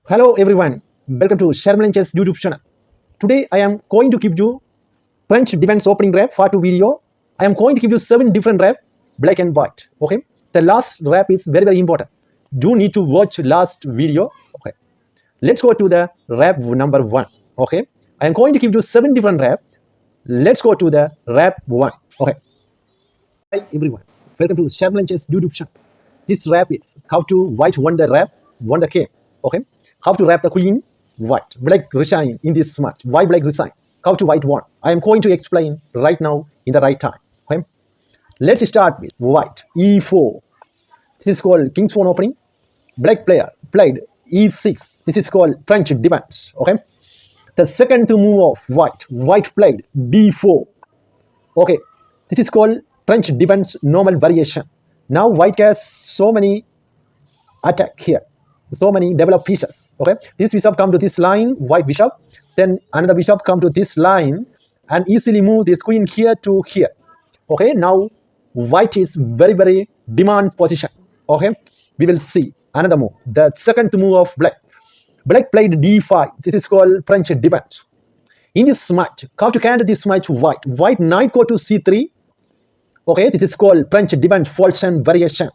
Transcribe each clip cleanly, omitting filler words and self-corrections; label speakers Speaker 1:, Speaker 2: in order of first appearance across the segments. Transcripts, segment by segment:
Speaker 1: Hello everyone, welcome to Sharmilan Chess YouTube channel. Today I am going to give you French defense opening rap part 2 video. I am going to give you 7 different rap, black and white. Okay, the last rap is very important. You need to watch last video. Okay, let's go to the rap number 1. Okay, I am going to give you 7 different rap. Let's go to the rap 1. Okay, hi everyone, welcome to Sharmilan Chess YouTube channel. This rap is how to white won the rap, won the game. Okay, how to wrap the queen white, black resign in this match. Why black resign? How to white won? I am going to explain right now in the right time. Okay, let's start with white e4. This is called king's pawn opening. Black player played e6. This is called French defense. Okay, the second move of white played d4. Okay, this is called French defense normal variation. Now white has so many attack here, so many developed pieces. Okay, this bishop come to this line, white bishop, then another bishop come to this line and easily move this queen here to here. Okay, now white is very demand position. Okay, we will see another move, the second move of black played d5. This is called French defense. In this match, how to counter this match? White knight go to c3. Okay, this is called French defense false and variation.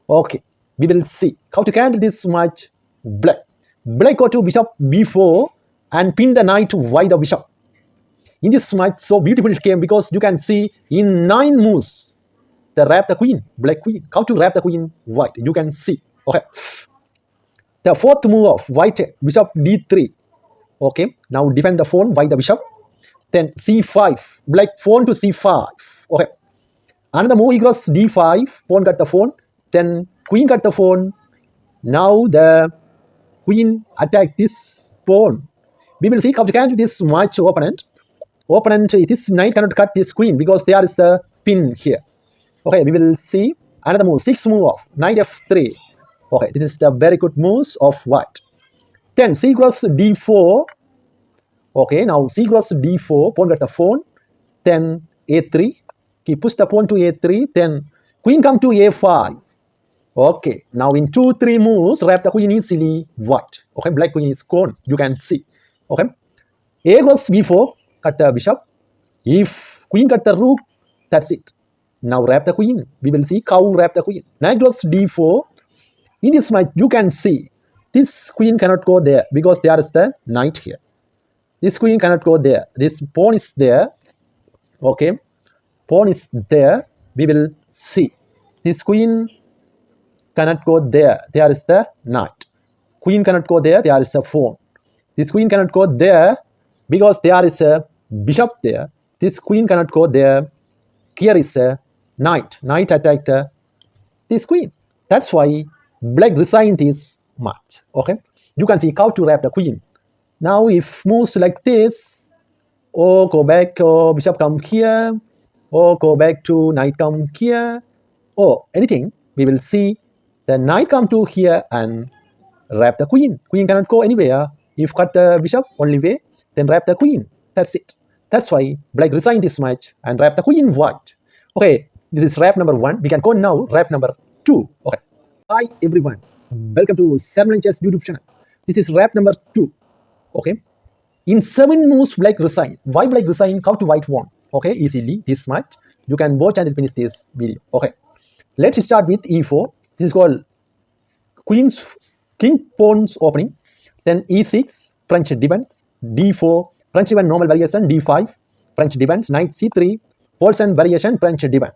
Speaker 1: Okay, we will see how to counter this match. Black go to bishop b4 and pin the knight by the bishop. In this match, so beautiful game because you can see in 9 moves the wrap the queen, black queen. How to wrap the queen white? You can see. Okay, the fourth move of white, bishop d3. Okay, now defend the pawn by the bishop. Then c5, black pawn to c5. Okay, another move equals d5, pawn cut the pawn, then queen cut the pawn. Now the queen attack this pawn. We will see how to counter this match opponent. This knight cannot cut this queen because there is the pin here. Okay, we will see another move, 6th move of knight f3. Okay, this is the very good moves of white. Then c cross d4. Okay, now c cross d4, pawn cut the pawn, then a3. He push the pawn to a3, then queen come to a5. Okay, now in 2-3 moves, wrap the queen easily white. Okay, black queen is gone. You can see. Okay, a goes b4, cut the bishop. If queen cut the rook, that's it. Now wrap the queen. We will see how wrap the queen. Knight goes d4. In this match, you can see this queen cannot go there because there is the knight here. This queen cannot go there. This pawn is there. Okay, pawn is there. We will see. This queen cannot go there. There is the knight. Queen cannot go there. There is a pawn. This queen cannot go there because there is a bishop there. This queen cannot go there. Here is a knight. Knight attacked this queen. That's why black resigned this match. Okay, you can see how to wrap the queen. Now if moves like this, or go back, or bishop come here, or go back to knight come here, or anything, we will see the knight come to here and wrap the queen. Queen cannot go anywhere. If cut the bishop only way, then wrap the queen. That's it. That's why black resigned this match and wrap the queen white. Okay, this is wrap number 1. We can go now wrap number 2. Okay. Hi everyone, welcome to Sharmilan Chess YouTube channel. This is wrap number 2. Okay, in 7 moves black resign. Why black resign? How to white won? Okay, easily this match. You can watch and finish this video. Okay, let's start with e4. This is called king pawns opening. Then e6, French defense. d4, French defense normal variation. d5, French defense. Knight c3, false and variation, French defense.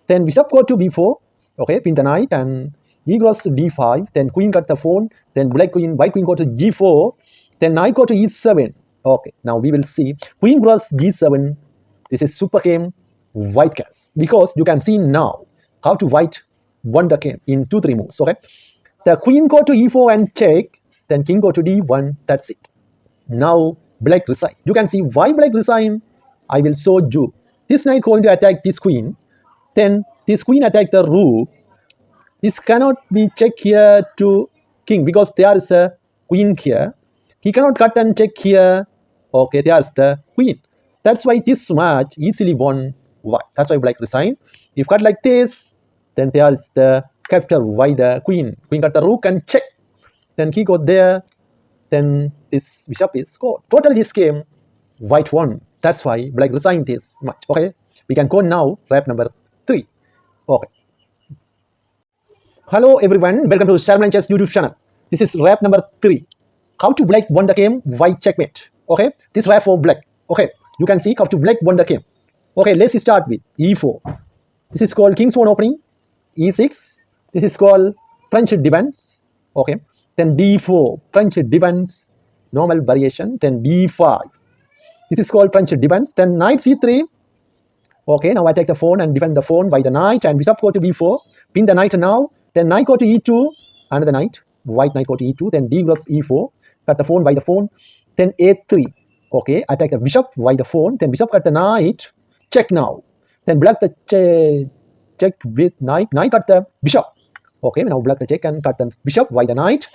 Speaker 1: Then bishop go to b4. Okay, pin the knight and e cross d5. Then queen cut the pawn. Then white queen go to g4. Then knight go to e7. Okay, now we will see queen cross g7. This is super game white cast because you can see now how to white won the game in 2-3 moves. Okay, the queen go to e4 and check. Then king go to d1. That's it. Now black resign. You can see why black resign. I will show you. This knight going to attack this queen. Then this queen attack the rook. This cannot be check here to king because there is a queen here. He cannot cut and check here. Okay, there's the queen. That's why this match easily won white. That's why black resign. If cut like this, then there is the capture by the queen. Queen cut the rook and check. Then he got there. then this bishop is scored. Total this game, white won. That's why black resigned this much. Okay, we can go now wrap number 3. Okay. Hello everyone, welcome to Sharmilan Chess YouTube channel. This is wrap number 3. How to black won the game, white checkmate. Okay, this wrap for black. Okay, you can see how to black won the game. Okay, let's start with e4. This is called king's pawn opening. e6. This is called French defense. Okay, then d4, French defense, normal variation. Then d5. This is called French defense. Then knight c3. Okay, now I take the pawn and defend the pawn by the knight, and bishop go to b4. Pin the knight now. Then knight go to e2. Another knight. White knight go to e2. Then d cross e4. Cut the pawn by the pawn. Then a3. Okay, attack the bishop by the pawn. Then bishop cut the knight. Check now. Then black the check with knight. Knight cut the bishop. Okay, now black the check and cut the bishop by the knight.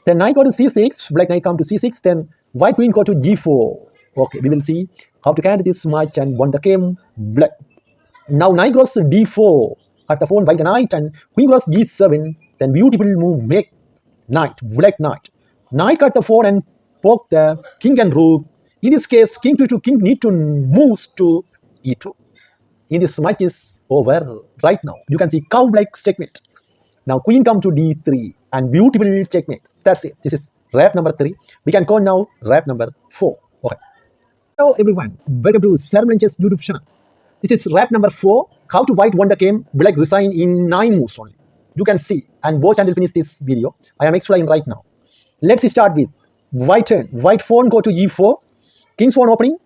Speaker 1: Then knight go to c6. Black knight come to c6. Then white queen go to g4. Okay, we will see how to carry this match and won the game black. Now knight goes to d4. Cut the pawn by the knight, and queen goes g7. Then beautiful move, make knight, black knight. Knight cut the pawn and poke the king and rook. In this case, king to king need to move to e2. In this match is over right now. You can see cow black checkmate. Now queen come to d3 and beautiful checkmate. That's it. This is wrap number 3. We can go now wrap number 4. Okay. Hello everyone, welcome to Sharmilan Chess YouTube channel. This is wrap number 4. How to white won the game, black resign in 9 moves only. You can see and watch until finish this video. I am explaining right now. Let's start with white turn. White pawn go to e4. King's pawn opening.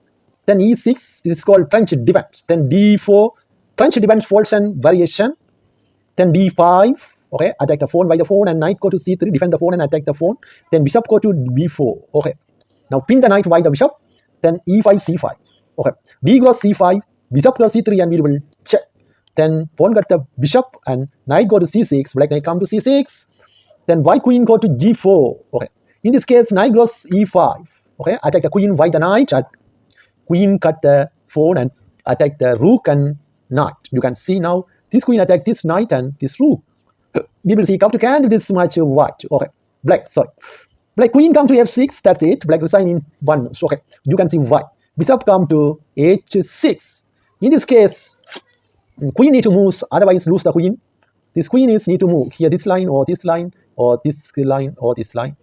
Speaker 1: Then e6. This is called French defense. Then d4. French defense folds and variation. Then d5. Okay, attack the pawn by the pawn, and knight go to c3. Defend the pawn and attack the pawn. Then bishop go to b4. Okay. Now pin the knight by the bishop. Then e5 c5. Okay. D goes c5. Bishop goes c3 and we will check. Then pawn got the bishop and knight go to c6. Black knight come to c6. Then white queen go to g4. Okay. In this case, knight goes e5. Okay. Attack the queen by the knight. Queen cut the pawn and attack the rook and knight. You can see now this queen attack this knight and this rook. We will see how to handle this match white. Okay. Black. Sorry. Black queen come to f6. That's it. Black resign in 1 move. Okay. You can see white. Bishop come to h6. In this case, queen need to move, otherwise lose the queen. This queen is need to move here, this line or this line or this line or this line.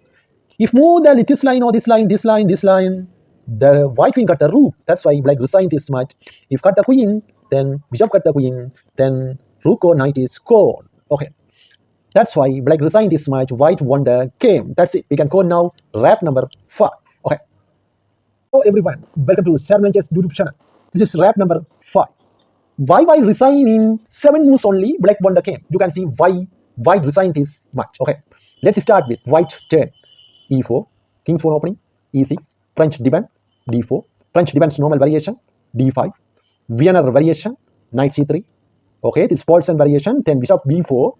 Speaker 1: If move the this line or this line, this line, this line, the white queen cut the rook. That's why black resign this match. If cut the queen, then bishop cut the queen, then rook or knight is gone. Okay. That's why black resign this match. White won the game. That's it. We can go now wrap number 5. Okay. Hello everyone, welcome to Sharmilan Chess YouTube channel. This is wrap number 5. Why resign in 7 moves only, black won the game. You can see why white resigned this much. Okay, let's start with white turn. e4, king's pawn opening, e6, French defense, d4, French defense normal variation, d5, Vienna variation, knight c3. Okay, this false and variation. Then bishop b4,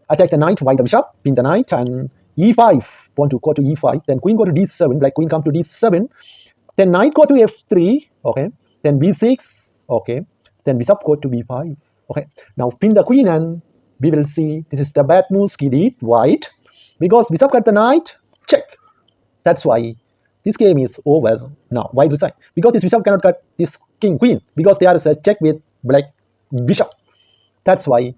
Speaker 1: attack the knight by the bishop, pin the knight, and e5, pawn to go to e5. Then queen go to d7, black queen come to d7. Then knight go to f3. Okay, then b6. Okay, then bishop go to b5. Okay, now pin the queen and we will see this is the bad move he did white because bishop cut the knight. Check. That's why this game is over now. White resign because this bishop cannot cut this king queen because there is a check with black bishop. That's why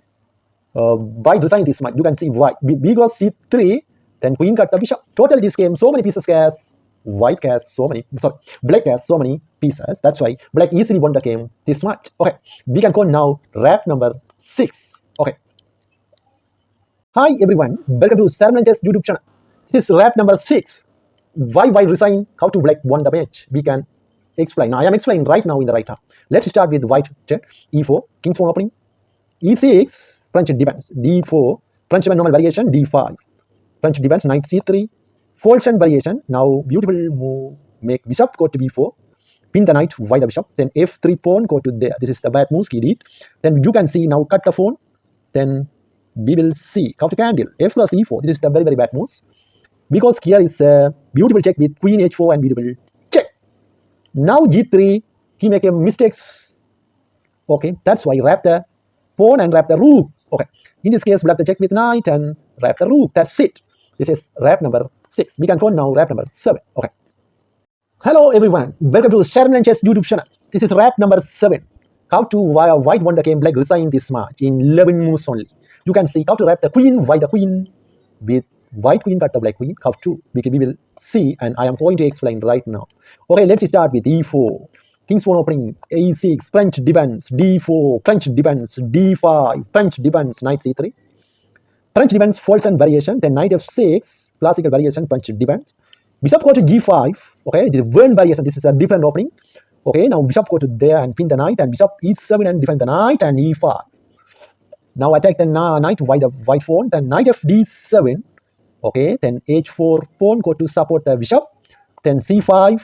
Speaker 1: white resign this much. You can see white b goes c3. Then queen cut the bishop. Total this game so many pieces has white has so many. Sorry, black has so many pieces. That's why black easily won the game this much. Okay, we can go now wrap number 6. Okay. Hi everyone, welcome to Sharmilan Chess YouTube channel. This is wrap number 6. Why white resign? How to black won the match? We can explain. Now I am explaining right now in the right hand. Let's start with white turn. e4, king's pawn opening. e6, French defense. d4, French normal variation. d5, French defense. Knight c3. Folds and variation. Now beautiful move. Make bishop go to b4. Pin the knight by the bishop. Then f3 pawn go to there. This is the bad move he did. Then you can see now cut the pawn. Then we will see how to handle f plus e4. This is the very bad move because here is a beautiful check with queen h4 and beautiful check. Now g3 he make a mistakes. Okay, that's why wrap the pawn and wrap the rook. Okay, in this case wrap the check with knight and wrap the rook. That's it. This is wrap number 6. We can go now wrap number 7. Okay. Hello everyone, welcome to Sharmilan Chess YouTube channel. This is wrap number 7. How to white won the game black resigned this match in 11 moves only. You can see how to wrap the queen, white the queen with white queen cut the black queen. How to we will see, and I am going to explain right now. Okay, let's start with e4. King's pawn opening, e6, French defense, d4, French defense, d5, French defense, knight c3. French defense false and variation, then knight f6, classical variation, French defense. Bishop go to g5, okay, this is one variation, this is a different opening. Okay, now bishop go to there and pin the knight, and bishop e7 and defend the knight, and e5. Now attack the knight by the white pawn, then knight f d7, okay, then h4 pawn go to support the bishop, then c5,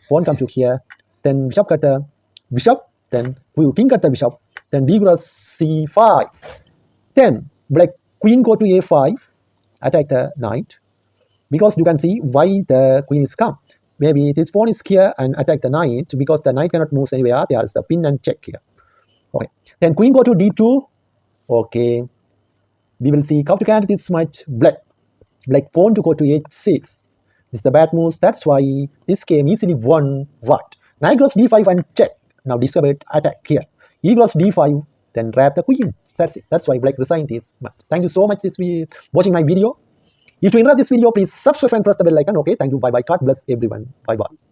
Speaker 1: pawn come to here, then bishop cut the bishop, then king cut the bishop, then d cross c5, then black queen go to a5, attack the knight, because you can see why the queen is come. Maybe this pawn is here and attack the knight, because the knight cannot move anywhere. There is the pin and check here. Okay, then queen go to d2. Okay, we will see how to cancel this much black pawn to go to h6. This is the bad moves. That's why this game easily won what? Knight cross d5 and check. Now discover it, attack here. E cross d5, then wrap the queen. That's it. That's why black resigned this match. Thank you so much for watching my video. If you enjoyed this video, please subscribe and press the bell icon. Okay, thank you. Bye bye. God bless everyone. Bye bye.